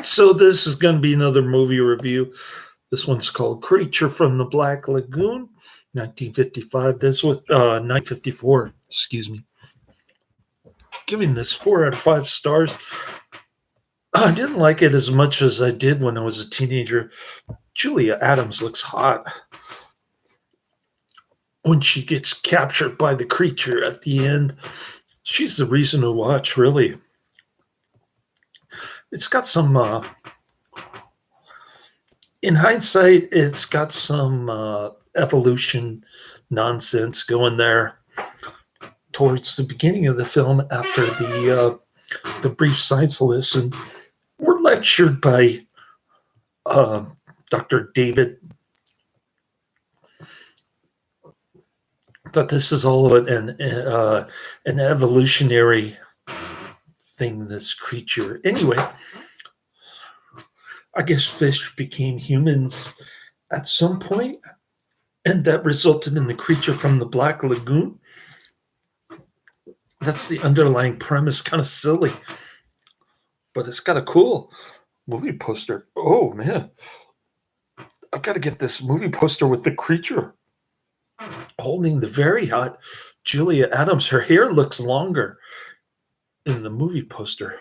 So this is going to be another movie review. This one's called Creature from the Black Lagoon, 1955. This was 1954, excuse me. Giving this 4 out of 5 stars. I didn't like it as much as I did when I was a teenager. Julia Adams looks hot when she gets captured by the creature at the end. She's the reason to watch, really. It's got some, in hindsight, it's got some evolution nonsense going there towards the beginning of the film after the brief science lesson. We're lectured by Dr. David that this is all an evolutionary thing, this creature. Anyway, I guess fish became humans at some point, and that resulted in the creature from the Black Lagoon. That's the underlying premise. Kind of silly, but it's got a cool movie poster. Oh, man. I've got to get this movie poster with the creature holding the very hot Julia Adams. Her hair looks longer in the movie poster.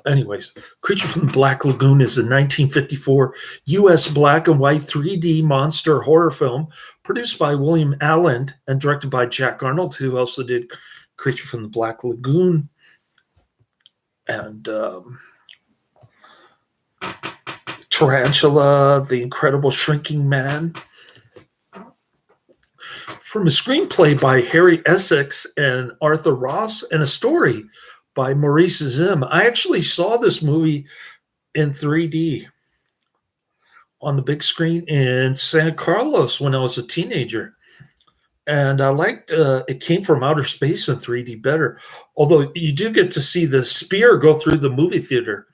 Anyways, Creature from the Black Lagoon is a 1954 U.S. black and white 3D monster horror film produced by William Allen and directed by Jack Arnold, who also did Creature from the Black Lagoon and Tarantula, The Incredible Shrinking Man. From a screenplay by Harry Essex and Arthur Ross and a story by Maurice Zim. I actually saw this movie in 3D on the big screen in San Carlos when I was a teenager. And I liked it came from outer space in 3D better. Although you do get to see the spear go through the movie theater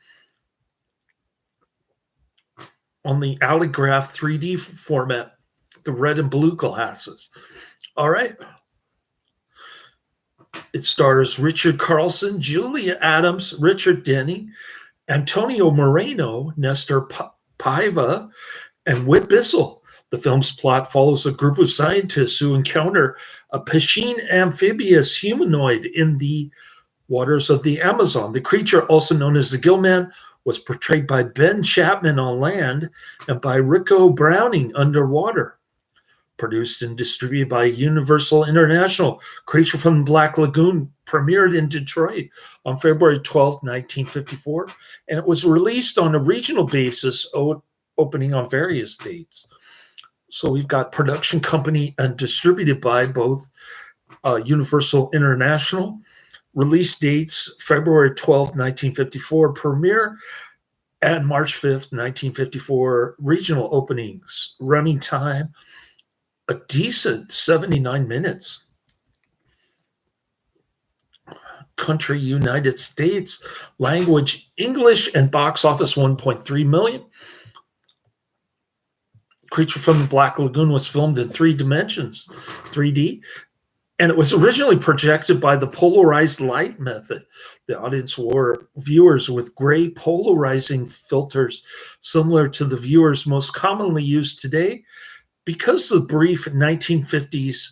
on the Alligraph 3D format, the red and blue glasses. All right. It stars Richard Carlson, Julia Adams, Richard Denny, Antonio Moreno, Nestor Paiva, and Whit Bissell. The film's plot follows a group of scientists who encounter a piscine amphibious humanoid in the waters of the Amazon. The creature, also known as the Gillman, was portrayed by Ben Chapman on land and by Rico Browning underwater. Produced and distributed by Universal International, Creature from the Black Lagoon premiered in Detroit on February 12, 1954, and it was released on a regional basis, opening on various dates. So we've got production company and distributed by both Universal International. Release dates, February 12, 1954, premiere, and March 5th, 1954, regional openings. Running time, a decent 79 minutes. Country, United States. Language, English, and box office 1.3 million. Creature from the Black Lagoon was filmed in 3 dimensions, 3D, and it was originally projected by the polarized light method. The audience were viewers with gray polarizing filters, similar to the viewers most commonly used today. Because the brief 1950s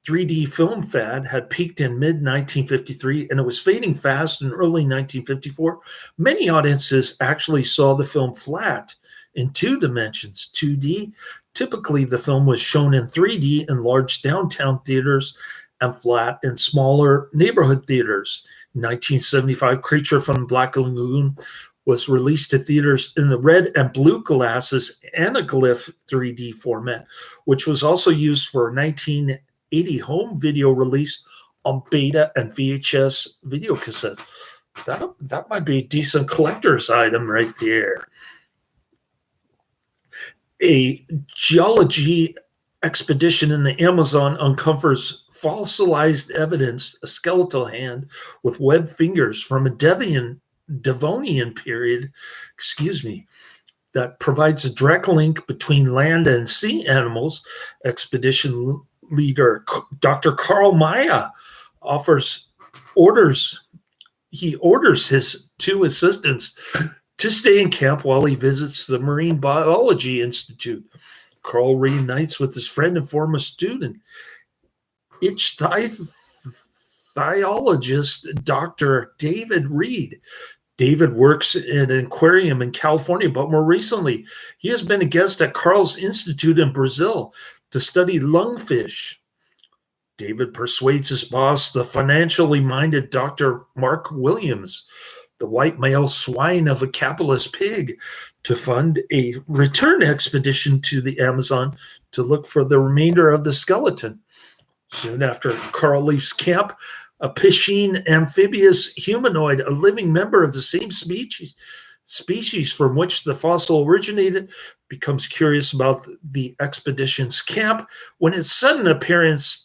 3D film fad had peaked in mid-1953 and it was fading fast in early 1954, many audiences actually saw the film flat in 2 dimensions, 2D. Typically, the film was shown in 3D in large downtown theaters and flat in smaller neighborhood theaters. In 1975, Creature from the Black Lagoon was released to theaters in the red and blue glasses Anaglyph 3D format, which was also used for a 1980 home video release on beta and VHS video cassettes. That might be a decent collector's item right there. A geology expedition in the Amazon uncovers fossilized evidence, a skeletal hand with webbed fingers from a Devonian period, that provides a direct link between land and sea animals. Expedition leader Dr. Carl Maya orders he orders his 2 assistants to stay in camp while he visits the Marine Biology Institute. Carl reunites with his friend and former student, ichthyologist Dr. David Reed. David works in an aquarium in California, but more recently, he has been a guest at Carl's Institute in Brazil to study lungfish. David persuades his boss, the financially minded Dr. Mark Williams, the white male swine of a capitalist pig, to fund a return expedition to the Amazon to look for the remainder of the skeleton. Soon after Carl leaves camp, a piscine amphibious humanoid, a living member of the same species from which the fossil originated, becomes curious about the expedition's camp when its sudden appearance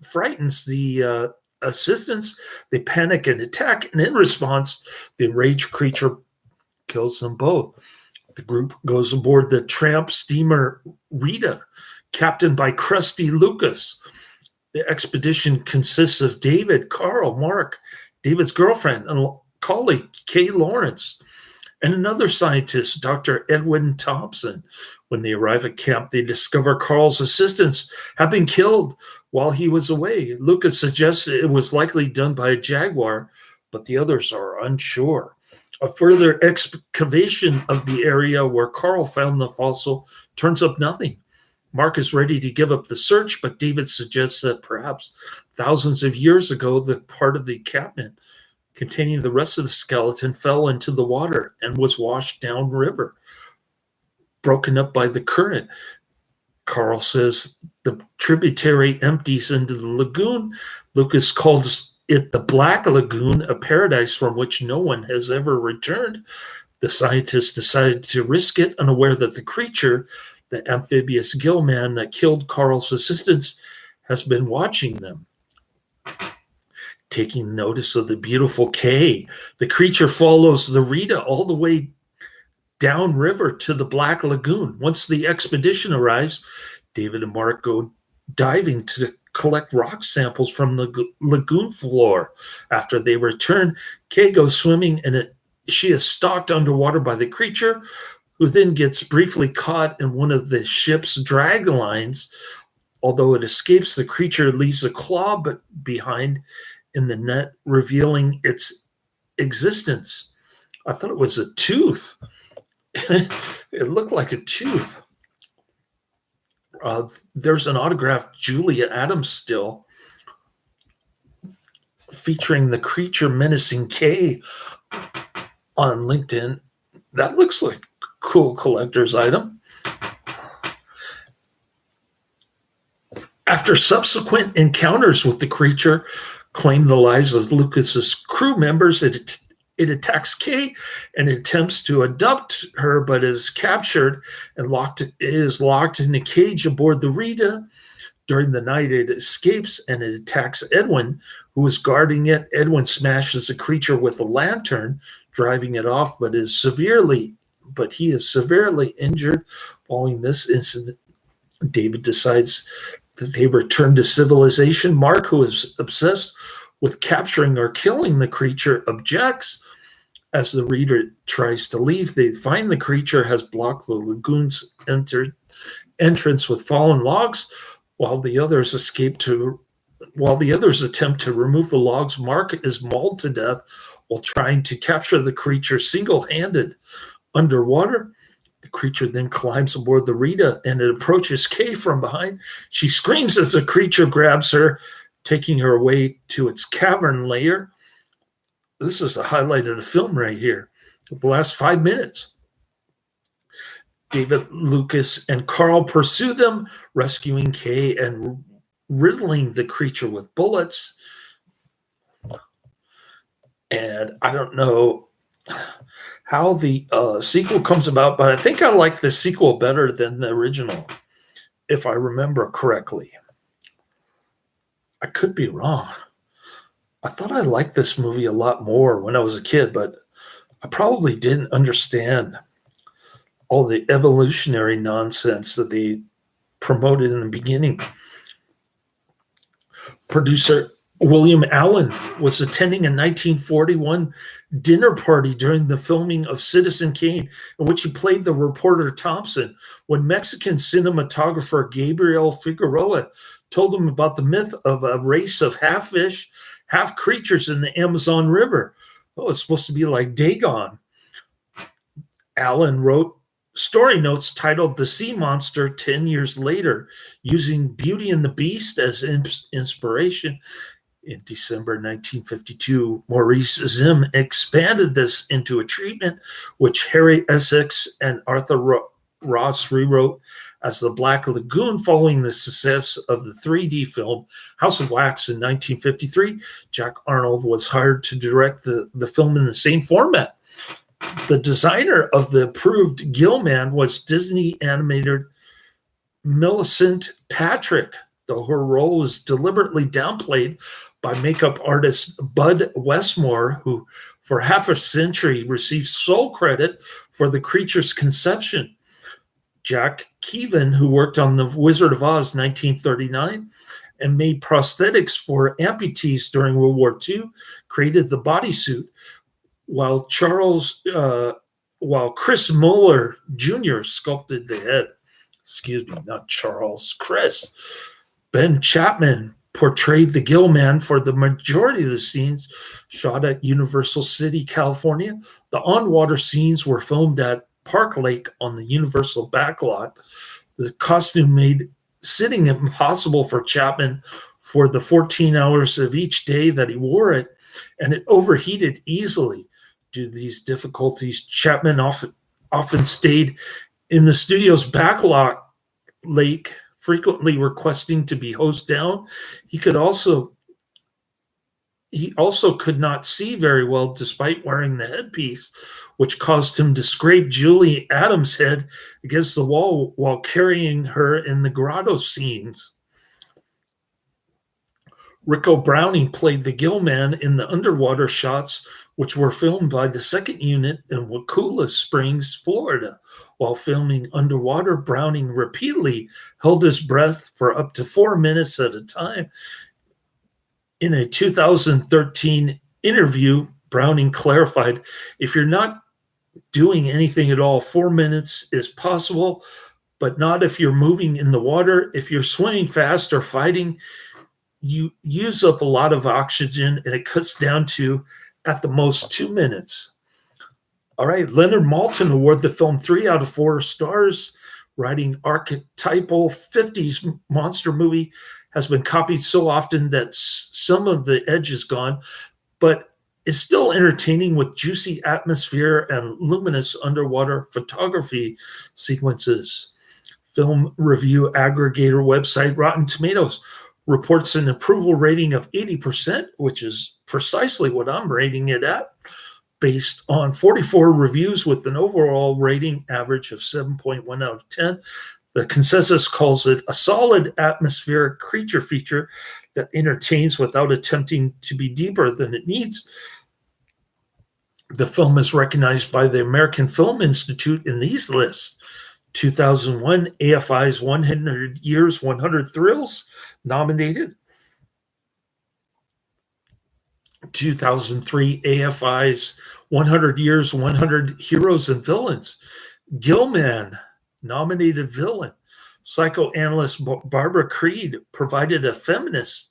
frightens the assistants. They panic and attack, and in response, the enraged creature kills them both. The group goes aboard the tramp steamer Rita, captained by Krusty Lucas. The expedition consists of David, Carl, Mark, David's girlfriend, and colleague Kay Lawrence, and another scientist, Dr. Edwin Thompson. When they arrive at camp, they discover Carl's assistants have been killed while he was away. Lucas suggests it was likely done by a jaguar, but the others are unsure. A further excavation of the area where Carl found the fossil turns up nothing. Mark is ready to give up the search, but David suggests that perhaps thousands of years ago, the part of the encampment containing the rest of the skeleton fell into the water and was washed downriver, broken up by the current. Carl says the tributary empties into the lagoon. Lucas calls it the Black Lagoon, a paradise from which no one has ever returned. The scientists decided to risk it, unaware that the creature, the amphibious gill man that killed Carl's assistants, has been watching them. Taking notice of the beautiful Kay, the creature follows the Rita all the way downriver to the Black Lagoon. Once the expedition arrives, David and Mark go diving to collect rock samples from the lagoon floor. After they return, Kay goes swimming, and she is stalked underwater by the creature, who then gets briefly caught in one of the ship's drag lines. Although it escapes, the creature leaves a claw behind in the net, revealing its existence. I thought it was a tooth. It looked like a tooth. There's an autographed Julia Adams still featuring the creature menacing Kay on LinkedIn. That looks like a cool collector's item. After subsequent encounters with the creature claim the lives of Lucas's crew members, it attacks Kay and attempts to abduct her, but is captured and is locked in a cage aboard the Rita. During the night, it escapes and it attacks Edwin, who is guarding it. Edwin smashes the creature with a lantern, driving it off, but he is severely injured. Following this incident, David decides that they return to civilization. Mark, who is obsessed with capturing or killing the creature, objects. As the reader tries to leave, they find the creature has blocked the lagoon's entrance with fallen logs. While the others attempt to remove the logs, Mark is mauled to death while trying to capture the creature single-handed underwater. The creature then climbs aboard the Rita, and it approaches Kay from behind. She screams as the creature grabs her, taking her away to its cavern lair. This is the highlight of the film right here, the last 5 minutes. David, Lucas, and Carl pursue them, rescuing Kay and riddling the creature with bullets. And I don't know how the sequel comes about, but I think I like the sequel better than the original, if I remember correctly. I could be wrong. I thought I liked this movie a lot more when I was a kid, but I probably didn't understand all the evolutionary nonsense that they promoted in the beginning. Producer William Allen was attending a 1941 dinner party during the filming of Citizen Kane, in which he played the reporter Thompson, when Mexican cinematographer Gabriel Figueroa told him about the myth of a race of half fish, half creatures in the Amazon River. Oh, it's supposed to be like Dagon. Allen wrote story notes titled The Sea Monster 10 years later, using Beauty and the Beast as inspiration. In December 1952, Maurice Zim expanded this into a treatment which Harry Essex and Arthur Ross rewrote as The Black Lagoon following the success of the 3D film House of Wax in 1953. Jack Arnold was hired to direct the film in the same format. The designer of the approved Gill-Man was Disney animator Millicent Patrick, though her role was deliberately downplayed by makeup artist Bud Westmore, who for half a century received sole credit for the creature's conception. Jack Keevan, who worked on The Wizard of Oz 1939 and made prosthetics for amputees during World War II, created the bodysuit, while Chris Muller Jr. sculpted the head. Excuse me, not Charles, Chris. Ben Chapman portrayed the Gill-Man for the majority of the scenes shot at Universal City, California. The on-water scenes were filmed at Park Lake on the Universal backlot. The costume made sitting impossible for Chapman for the 14 hours of each day that he wore it, and it overheated easily. Due to these difficulties, Chapman often stayed in the studio's backlot lake, frequently requesting to be hosed down. He also could not see very well despite wearing the headpiece, which caused him to scrape Julie Adams' head against the wall while carrying her in the grotto scenes. Rico Browning played the Gill-Man in the underwater shots, which were filmed by the second unit in Wakulla Springs, Florida. While filming underwater, Browning repeatedly held his breath for up to 4 minutes at a time. In a 2013 interview, Browning clarified, "If you're not doing anything at all, 4 minutes is possible, but not if you're moving in the water. If you're swimming fast or fighting, you use up a lot of oxygen, and it cuts down to, at the most, 2 minutes." All right, Leonard Maltin awarded the film 3 out of 4 stars, writing archetypal 50s monster movie has been copied so often that some of the edge is gone, but is still entertaining with juicy atmosphere and luminous underwater photography sequences. Film review aggregator website Rotten Tomatoes reports an approval rating of 80%, which is precisely what I'm rating it at, based on 44 reviews with an overall rating average of 7.1 out of 10. The consensus calls it a solid atmospheric creature feature that entertains without attempting to be deeper than it needs. The film is recognized by the American Film Institute in these lists: 2001 AFI's 100 Years, 100 Thrills, nominated. 2003 AFI's 100 Years, 100 Heroes and Villains. Gill-Man, nominated villain. Psychoanalyst Barbara Creed provided a feminist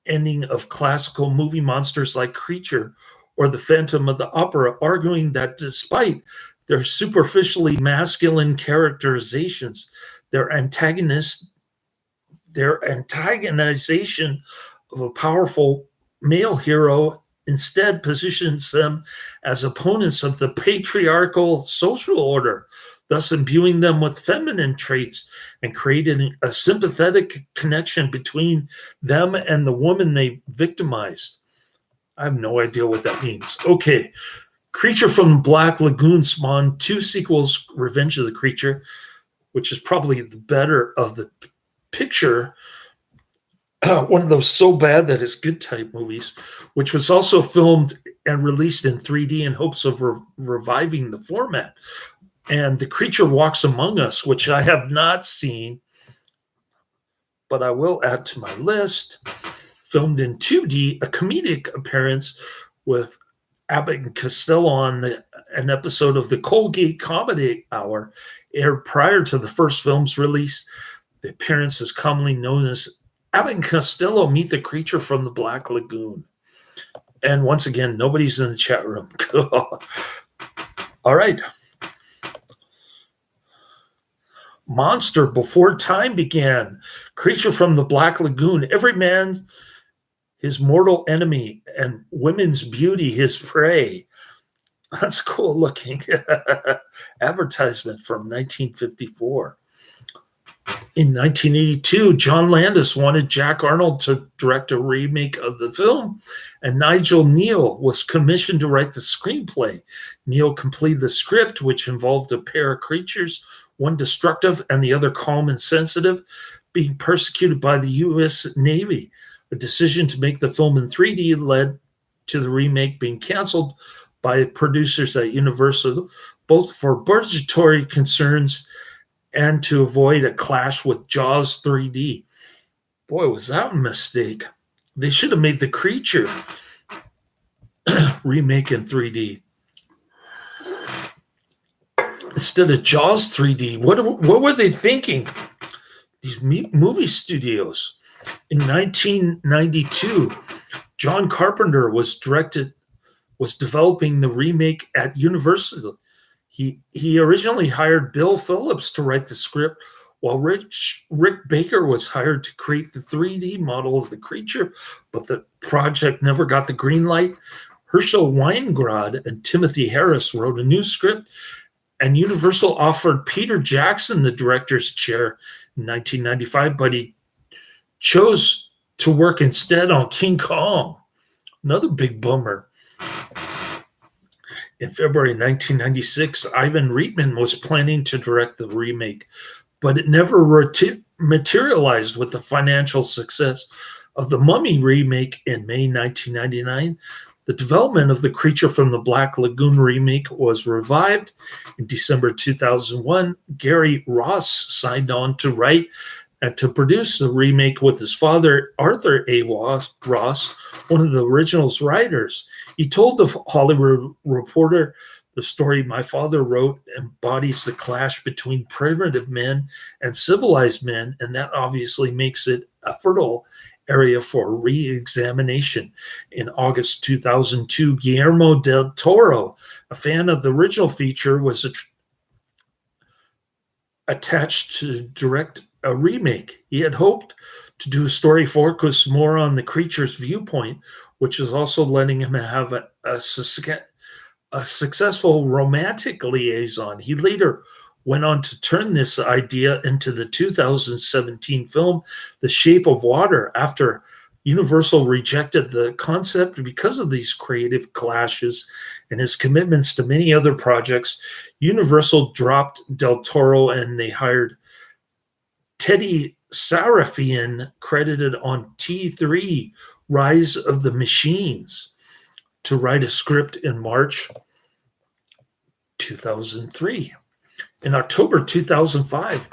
ending of classical movie monsters like Creature or The Phantom of the Opera, arguing that despite their superficially masculine characterizations, their antagonization of a powerful male hero instead positions them as opponents of the patriarchal social order, thus imbuing them with feminine traits and creating a sympathetic connection between them and the woman they victimized. I have no idea what that means. Okay. Creature from the Black Lagoon spawned 2 sequels, Revenge of the Creature, which is probably the better of the picture, one of those so bad that it's good type movies, which was also filmed and released in 3D in hopes of reviving the format. And The Creature Walks Among Us, which I have not seen, but I will add to my list. filmed in 2D, a comedic appearance with Abbott and Costello on an episode of the Colgate Comedy Hour aired prior to the first film's release. The appearance is commonly known as Abbott and Costello Meet the Creature from the Black Lagoon. And once again, nobody's in the chat room. All right. Monster Before Time Began. Creature from the Black Lagoon. Every man his mortal enemy, and women's beauty his prey. That's cool looking. Advertisement from 1954. In 1982, John Landis wanted Jack Arnold to direct a remake of the film, and Nigel Neal was commissioned to write the screenplay. Neal completed the script, which involved a pair of creatures, one destructive and the other calm and sensitive, being persecuted by the U.S. Navy. A decision to make the film in 3D led to the remake being canceled by producers at Universal, both for budgetary concerns and to avoid a clash with Jaws 3D. Boy, was that a mistake. They should have made The Creature remake in 3D instead of Jaws 3D. What were they thinking? These movie studios. In 1992, John Carpenter was developing the remake at Universal. He originally hired Bill Phillips to write the script, while Rick Baker was hired to create the 3D model of the creature, but the project never got the green light. Herschel Weingrod and Timothy Harris wrote a new script, and Universal offered Peter Jackson the director's chair in 1995, but he chose to work instead on King Kong. Another big bummer. In February 1996, Ivan Reitman was planning to direct the remake, but it never materialized with the financial success of the Mummy remake in May 1999. The development of the Creature from the Black Lagoon remake was revived. In December 2001, Gary Ross signed on to write and to produce the remake with his father, Arthur A. Ross, one of the original's writers. He told the Hollywood Reporter, "The story my father wrote embodies the clash between primitive men and civilized men, and that obviously makes it a fertile area for re-examination." In August 2002, Guillermo del Toro, a fan of the original feature, was attached to direct a remake. He had hoped to do a story focused more on the creature's viewpoint, which is also letting him have a successful romantic liaison. He later went on to turn this idea into the 2017 film The Shape of Water after Universal rejected the concept because of these creative clashes and his commitments to many other projects. Universal dropped Del Toro and they hired Teddy Sarafian, credited on T3 Rise of the Machines, to write a script in March 2003. In October 2005,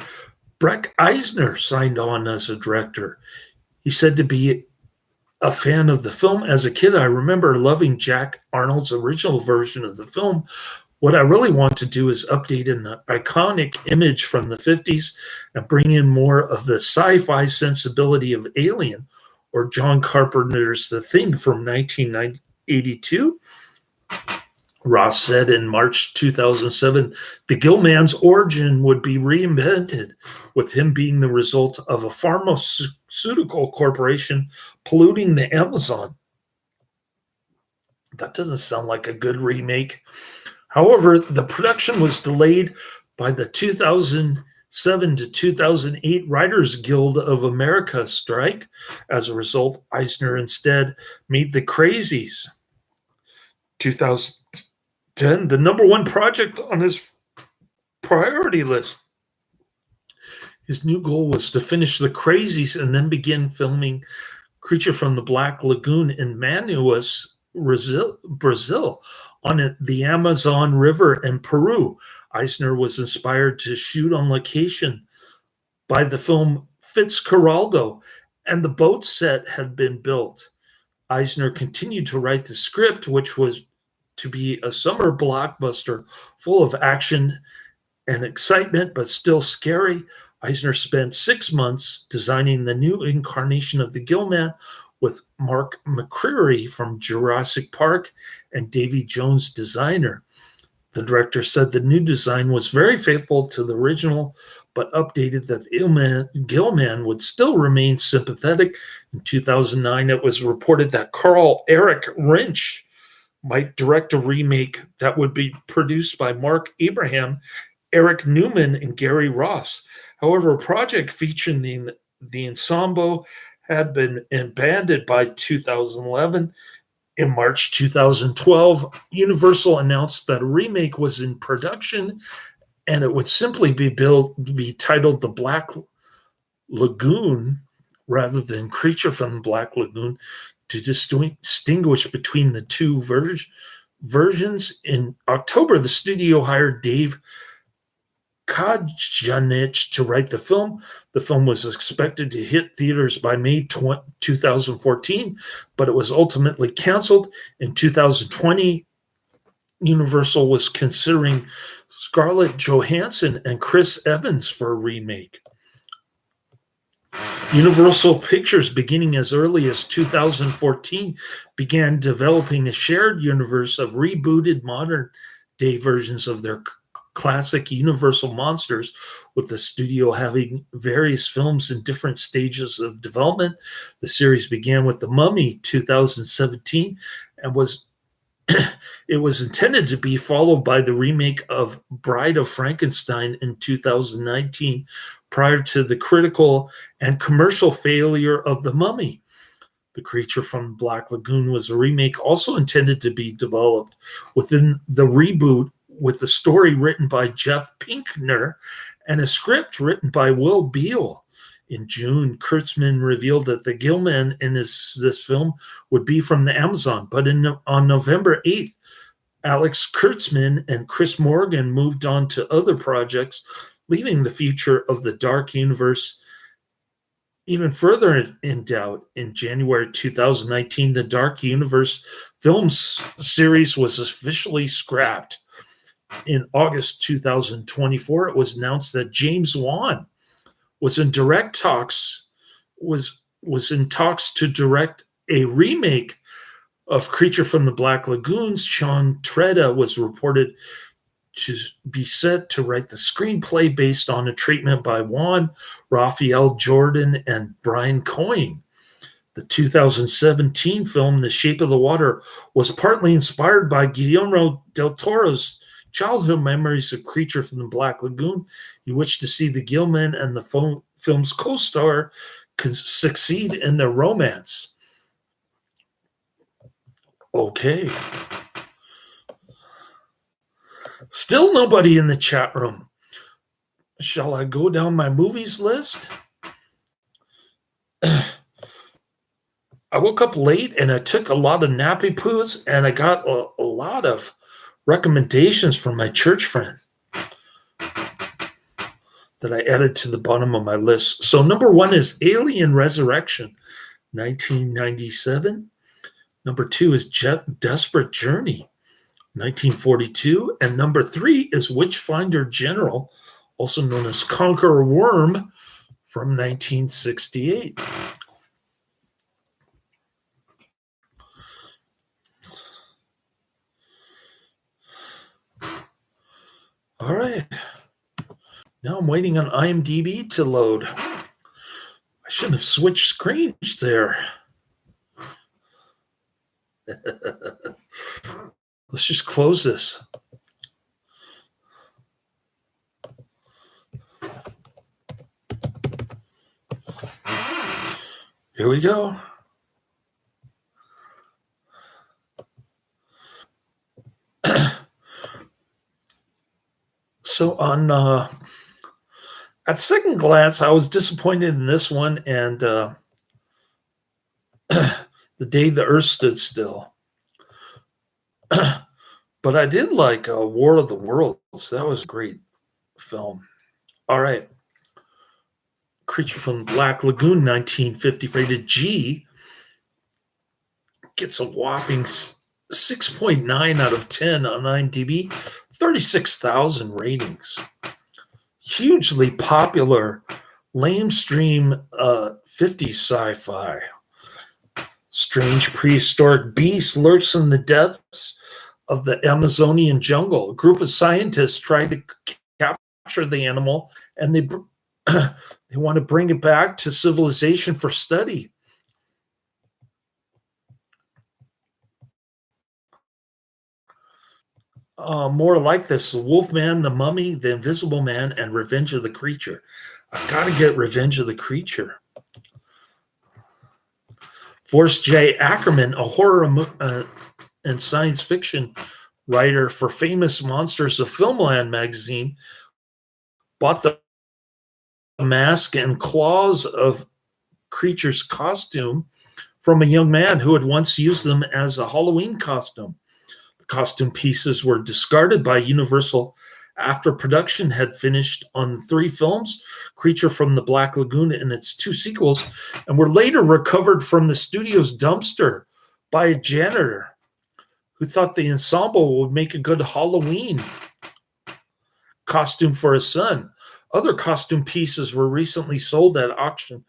Breck Eisner signed on as a director. He said to be a fan of the film. As a kid, I remember loving Jack Arnold's original version of the film. What I really want to do is update an iconic image from the 50s and bring in more of the sci-fi sensibility of Alien or John Carpenter's The Thing from 1982. Ross said in March 2007, the Gillman's origin would be reinvented, with him being the result of a pharmaceutical corporation polluting the Amazon. That doesn't sound like a good remake. However, the production was delayed by the 2007 to 2008 Writers Guild of America strike. As a result, Eisner instead made The Crazies. 2010, the number one project on his priority list. His new goal was to finish The Crazies and then begin filming Creature from the Black Lagoon in Manaus, Brazil, on the Amazon River in Peru. Eisner was inspired to shoot on location by the film Fitzcarraldo and the boat set had been built. Eisner continued to write the script, which was to be a summer blockbuster full of action and excitement, but still scary. Eisner spent 6 months designing the new incarnation of the Gillman with Mark McCreary from Jurassic Park and Davy Jones' designer. The director said the new design was very faithful to the original, but updated that Gillman would still remain sympathetic. In 2009, it was reported that Carl Eric Rinch might direct a remake that would be produced by Mark Abraham, Eric Newman, and Gary Ross. However, a project featuring the ensemble had been abandoned by 2011. In March 2012, Universal announced that a remake was in production, and it would simply be titled The Black Lagoon rather than Creature from the Black Lagoon, to distinguish between the two versions. In October, the studio hired Dave Kajanich to write the film. The film was expected to hit theaters by May 2014, but it was ultimately canceled. In 2020, Universal was considering Scarlett Johansson and Chris Evans for a remake. Universal Pictures, beginning as early as 2014, began developing a shared universe of rebooted modern-day versions of their classic Universal monsters, with the studio having various films in different stages of development. The series began with The Mummy 2017 and it was intended to be followed by the remake of Bride of Frankenstein in 2019, prior to the critical and commercial failure of The Mummy. The Creature from the Black Lagoon was a remake also intended to be developed within the reboot, with the story written by Jeff Pinkner and a script written by Will Beal. In June, Kurtzman revealed that the Gillman in this film would be from the Amazon, but on November 8th, Alex Kurtzman and Chris Morgan moved on to other projects, leaving the future of the Dark Universe even further in doubt. In January 2019, the Dark Universe film series was officially scrapped. In August 2024, it was announced that James Wan was in talks to direct a remake of Creature from the Black Lagoons. Sean Treda was reported to be set to write the screenplay based on a treatment by Wan, Raphael Jordan, and Brian Coyne. The 2017 film The Shape of the Water was partly inspired by Guillermo del Toro's childhood memories of Creature from the Black Lagoon. He wished to see the Gillman and the film's co-star succeed in their romance. Okay. Still nobody in the chat room. Shall I go down my movies list? I woke up late and I took a lot of nappy poos, and I got a lot of recommendations from my church friend that I added to the bottom of my list. So number 1 is Alien Resurrection, 1997. Number 2 is Desperate Journey, 1942. And number 3 is Witchfinder General, also known as Conqueror Worm, from 1968. All right. Now I'm waiting on IMDb to load. I shouldn't have switched screens there. Let's just close this. Here we go. So at second glance, I was disappointed in this one and The Day the Earth Stood Still. But I did like War of the Worlds. That was a great film. All right. Creature from the Black Lagoon, 1950, rated G, gets a whopping 6.9 out of 10 on IMDb, 36,000 ratings. Hugely popular lamestream 50s sci-fi. Strange prehistoric beast lurks in the depths of the Amazonian jungle. A group of scientists tried to capture the animal, and they want to bring it back to civilization for study. More like this: The Wolfman, The Mummy, The Invisible Man, and Revenge of the Creature. I've got to get Revenge of the Creature. Forrest J. Ackerman, a horror and science fiction writer for Famous Monsters of Filmland magazine, bought the mask and claws of Creature's costume from a young man who had once used them as a Halloween costume. The costume pieces were discarded by Universal after production had finished on 3 films, Creature from the Black Lagoon and its 2 sequels, and were later recovered from the studio's dumpster by a janitor who thought the ensemble would make a good Halloween costume for his son. Other costume pieces were recently sold at auction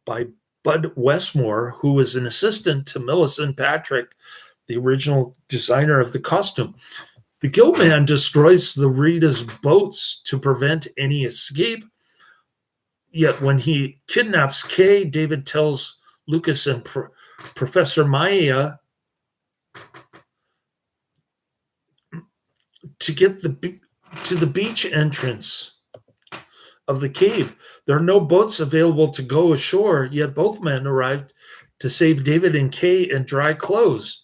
by Bud Westmore, who was an assistant to Millicent Patrick, the original designer of the costume. The Gillman destroys the Rita's boats to prevent any escape. Yet when he kidnaps Kay, David tells Lucas and Professor Maya to get to the beach entrance of the cave. There are no boats available to go ashore, yet both men arrived to save David and Kay in dry clothes.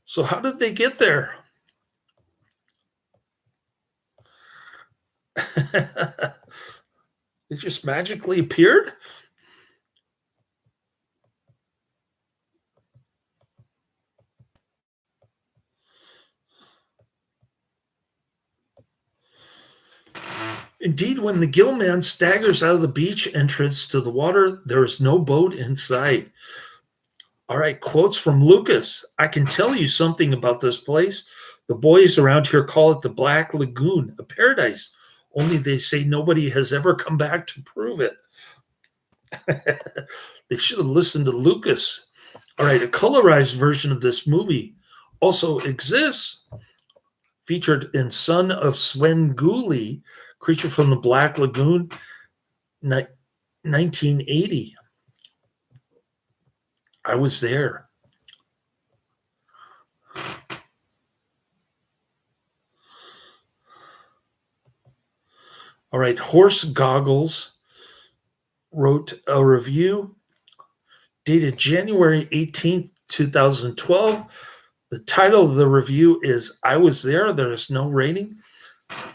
So how did they get there? They just magically appeared? Indeed, when the Gillman staggers out of the beach entrance to the water, there is no boat in sight. All right, quotes from Lucas. I can tell you something about this place. The boys around here call it the Black Lagoon, a paradise. Only they say nobody has ever come back to prove it. They should have listened to Lucas. All right, a colorized version of this movie also exists, featured in Son of Svengoolie, Creature from the Black Lagoon, 1980. I was there. All right, Horse Goggles wrote a review dated January 18th, 2012. The title of the review is I Was There. There is no rating.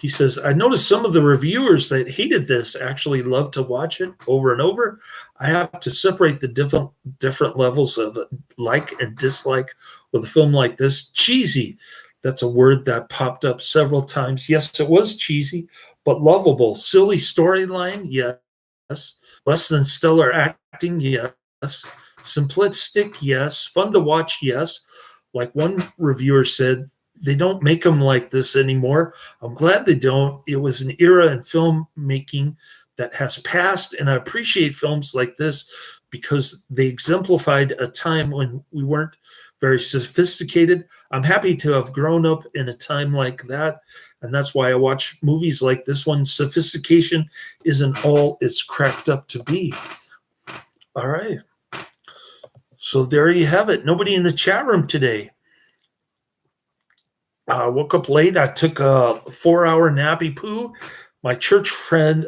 He says, I noticed some of the reviewers that hated this actually love to watch it over and over. I have to separate the different levels of like and dislike with a film like this. Cheesy. That's a word that popped up several times. Yes, it was cheesy, but lovable. Silly storyline, yes. Less than stellar acting, yes. Simplistic, yes. Fun to watch, yes. Like one reviewer said, they don't make them like this anymore. I'm glad they don't. It was an era in filmmaking that has passed, and I appreciate films like this because they exemplified a time when we weren't very sophisticated. I'm happy to have grown up in a time like that, and that's why I watch movies like this one. Sophistication isn't all it's cracked up to be. All right. So there you have it. Nobody in the chat room today. I woke up late. I took a 4-hour nappy poo. My church friend,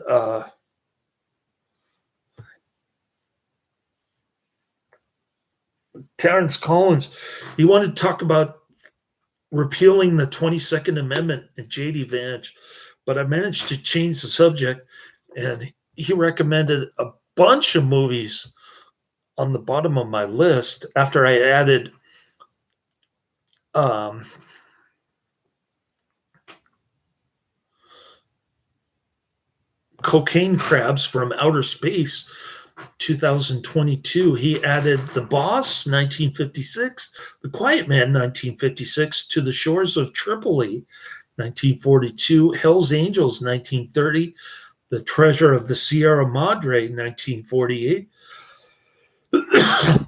Terrence Collins, he wanted to talk about repealing the 22nd Amendment and J.D. Vance, but I managed to change the subject, and he recommended a bunch of movies on the bottom of my list, after I added Cocaine Crabs from Outer Space, 2022, he added The Boss, 1956, The Quiet Man, 1956, To the Shores of Tripoli, 1942, Hell's Angels, 1930, The Treasure of the Sierra Madre, 1948,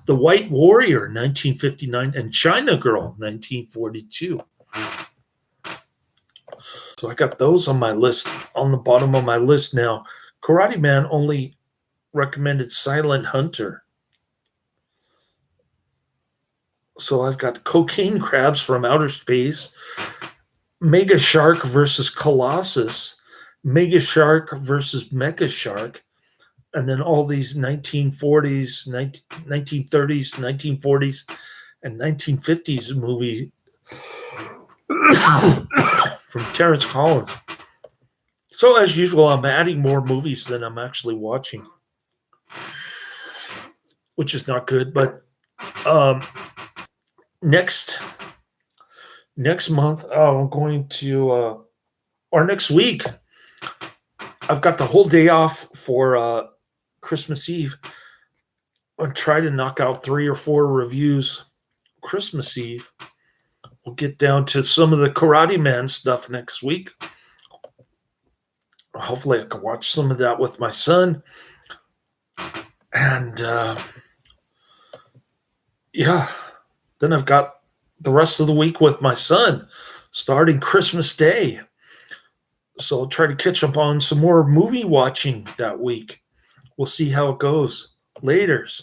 The White Warrior, 1959, and China Girl, 1942. So I got those on my list, on the bottom of my list now. Karate Man only recommended Silent Hunter. So I've got Cocaine Crabs from Outer Space, Mega Shark versus Colossus, Mega Shark versus Mecha Shark, and then all these 1940s, 1930s, 1940s, and 1950s movies from Terrence Collins. So as usual, I'm adding more movies than I'm actually watching, which is not good. But next month, I'm going to, or next week, I've got the whole day off for Christmas Eve. I'll try to knock out 3 or 4 reviews Christmas Eve. We'll get down to some of the Karate Man stuff next week. Hopefully I can watch some of that with my son. And yeah, then I've got the rest of the week with my son starting Christmas Day. So I'll try to catch up on some more movie watching that week. We'll see how it goes. Laters.